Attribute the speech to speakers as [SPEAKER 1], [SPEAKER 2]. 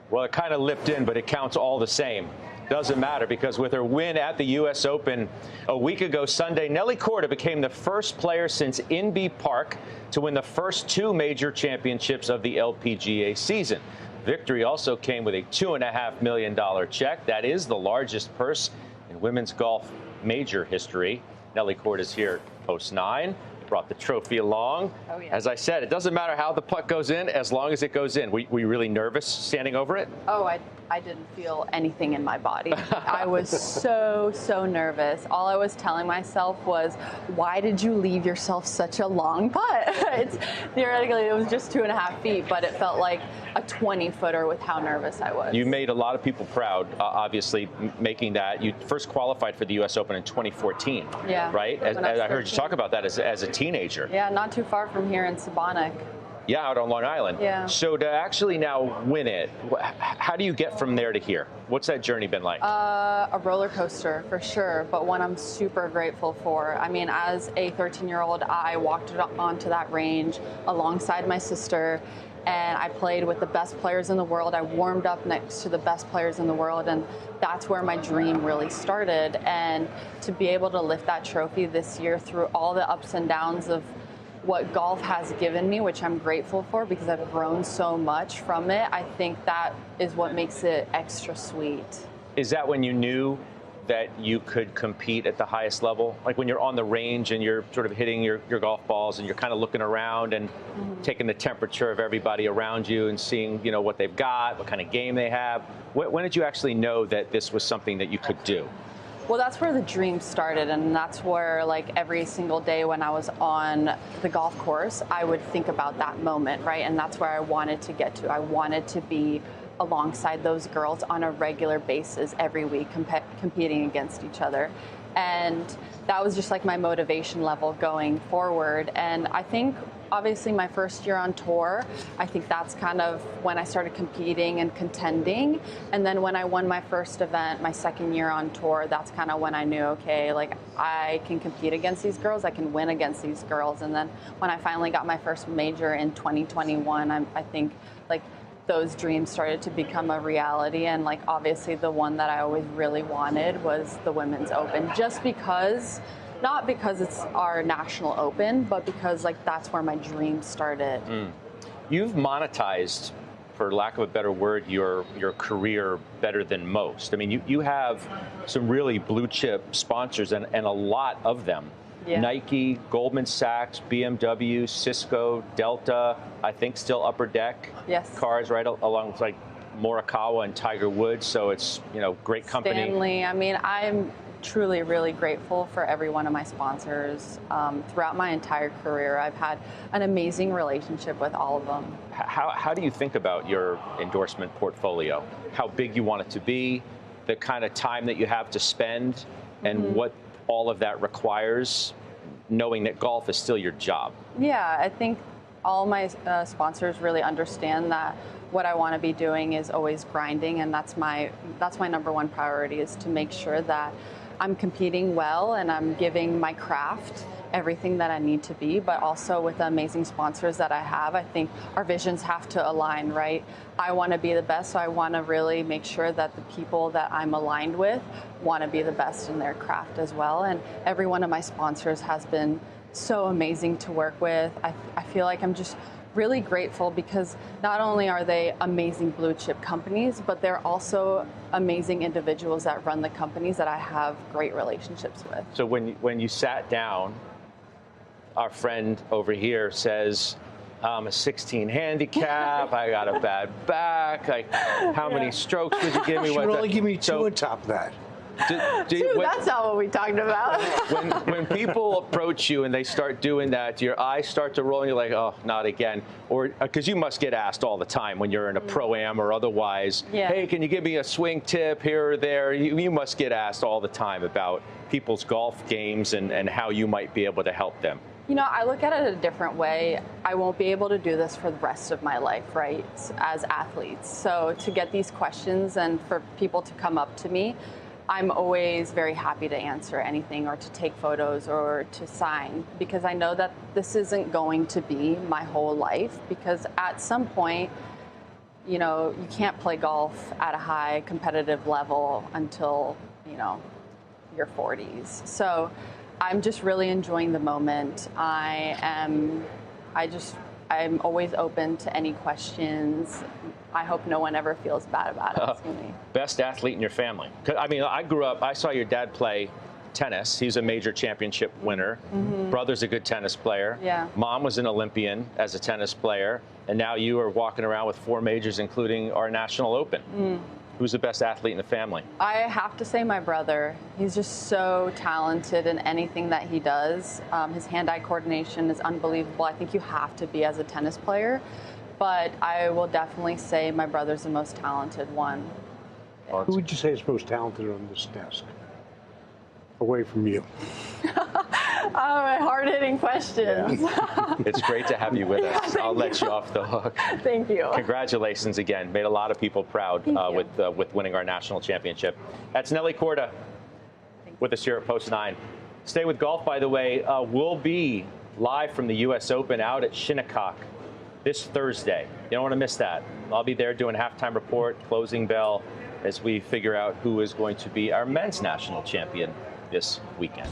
[SPEAKER 1] Well, it kind of lipped in, but it counts all the same. Doesn't matter, because with her win at the U.S. Open a week ago Sunday, Nelly Korda became the first player since Inbee Park to win the first 2 major championships of the LPGA season. Victory also came with a $2.5 million check. That is the largest purse in women's golf major history. Nelly Korda is here, post 9. Brought the trophy along. Oh, yeah. As I said, it doesn't matter how the putt goes in, as long as it goes in. Were you really nervous standing over it?
[SPEAKER 2] Oh, I didn't feel anything in my body. I was so nervous. All I was telling myself was, why did you leave yourself such a long putt? Theoretically, it was just 2.5 feet, but it felt like a 20-footer with how nervous I was.
[SPEAKER 1] You made a lot of people proud, obviously, making that. You first qualified for the U.S. Open in 2014,
[SPEAKER 2] yeah,
[SPEAKER 1] right? As I heard you talk about that as a teenager.
[SPEAKER 2] Yeah, not too far from here in Sabonic.
[SPEAKER 1] Yeah, out on Long Island.
[SPEAKER 2] Yeah.
[SPEAKER 1] So to actually now win it, how do you get from there to here? What's that journey been like?
[SPEAKER 2] A roller coaster, for sure, but one I'm super grateful for. I mean, as a 13-year-old, I walked onto that range alongside my sister, and I played with the best players in the world. I warmed up next to the best players in the world, and that's where my dream really started. And to be able to lift that trophy this year through all the ups and downs of what golf has given me, which I'm grateful for because I've grown so much from it, I think that is what makes it extra sweet.
[SPEAKER 1] Is that when you knew that you could compete at the highest level? Like when you're on the range and you're sort of hitting your golf balls and you're kind of looking around and taking the temperature of everybody around you and seeing, you know, what they've got, what kind of game they have. When did you actually know that this was something that you could do?
[SPEAKER 2] Well, that's where the dream started, and that's where, like, every single day when I was on the golf course, I would think about that moment, right? And that's where I wanted to get to. I wanted to be alongside those girls on a regular basis every week, competing against each other. And that was just like my motivation level going forward. And I think obviously my first year on tour, I think that's kind of when I started competing and contending. And then when I won my first event, my second year on tour, that's kind of when I knew, okay, like I can compete against these girls, I can win against these girls. And then when I finally got my first major in 2021, I think like those dreams started to become a reality. And like obviously the one that I always really wanted was the Women's Open, just because, not because it's our national open, but because like that's where my dream started.
[SPEAKER 1] You've monetized, for lack of a better word, your career better than most. I mean, you have some really blue chip sponsors and a lot of them. Yeah. Nike, Goldman Sachs, BMW, Cisco, Delta, I think still Upper Deck.
[SPEAKER 2] Yes.
[SPEAKER 1] Cars, right, along with like Morikawa and Tiger Woods. So it's, you know, great company.
[SPEAKER 2] Stanley. I mean, I'm truly really grateful for every one of my sponsors. Throughout my entire career, I've had an amazing relationship with all of them.
[SPEAKER 1] How do you think about your endorsement portfolio? How big you want it to be, the kind of time that you have to spend, and what all of that requires, knowing that golf is still your job? Yeah,
[SPEAKER 2] I think all my sponsors really understand that what I want to be doing is always grinding, and that's my number one priority, is to make sure that I'm competing well and I'm giving my craft everything that I need to be, but also with the amazing sponsors that I have, I think our visions have to align, right? I want to be the best, so I want to really make sure that the people that I'm aligned with want to be the best in their craft as well. And every one of my sponsors has been so amazing to work with. I feel like I'm just really grateful because not only are they amazing blue chip companies, but they're also amazing individuals that run the companies that I have great relationships with.
[SPEAKER 1] So when you sat down, our friend over here says, I'm a 16 handicap, I got a bad back, like, how many strokes would you give me?
[SPEAKER 3] You should only give me 2 on top of that.
[SPEAKER 2] That's not what we talked about.
[SPEAKER 1] when people approach you and they start doing that, your eyes start to roll and you're like, oh, not again. Or because you must get asked all the time when you're in a pro-am or otherwise, hey, can you give me a swing tip here or there? You must get asked all the time about people's golf games and how you might be able to help them.
[SPEAKER 2] You know, I look at it a different way. I won't be able to do this for the rest of my life, right, as athletes. So to get these questions and for people to come up to me, I'm always very happy to answer anything or to take photos or to sign, because I know that this isn't going to be my whole life, because at some point you know, you can't play golf at a high competitive level until, you know, your 40s. So I'm just really enjoying the moment. I'm always open to any questions. I hope no one ever feels bad about asking me.
[SPEAKER 1] Best athlete in your family? I mean, I saw your dad play tennis. He's a major championship winner. Brother's a good tennis player.
[SPEAKER 2] Yeah.
[SPEAKER 1] Mom was an Olympian as a tennis player. And now you are walking around with 4 majors, including our National Open. Who's the best athlete in the family? I
[SPEAKER 2] have to say my brother. He's just so talented in anything that he does. His hand-eye coordination is unbelievable. I think you have to be as a tennis player. But I will definitely say my brother's the most talented one.
[SPEAKER 3] Yeah. Who would you say is most talented on this desk? Away from you.
[SPEAKER 2] Hard-hitting questions.
[SPEAKER 1] Yeah. It's great to have you with us. I'll let you off the hook.
[SPEAKER 2] Thank you.
[SPEAKER 1] Congratulations again. Made a lot of people proud with winning our national championship. That's Nelly Korda with us here at Post 9. Stay with golf, by the way. We'll be live from the U.S. Open out at Shinnecock this Thursday. You don't want to miss that. I'll be there doing halftime report, closing bell, as we figure out who is going to be our men's national champion this weekend.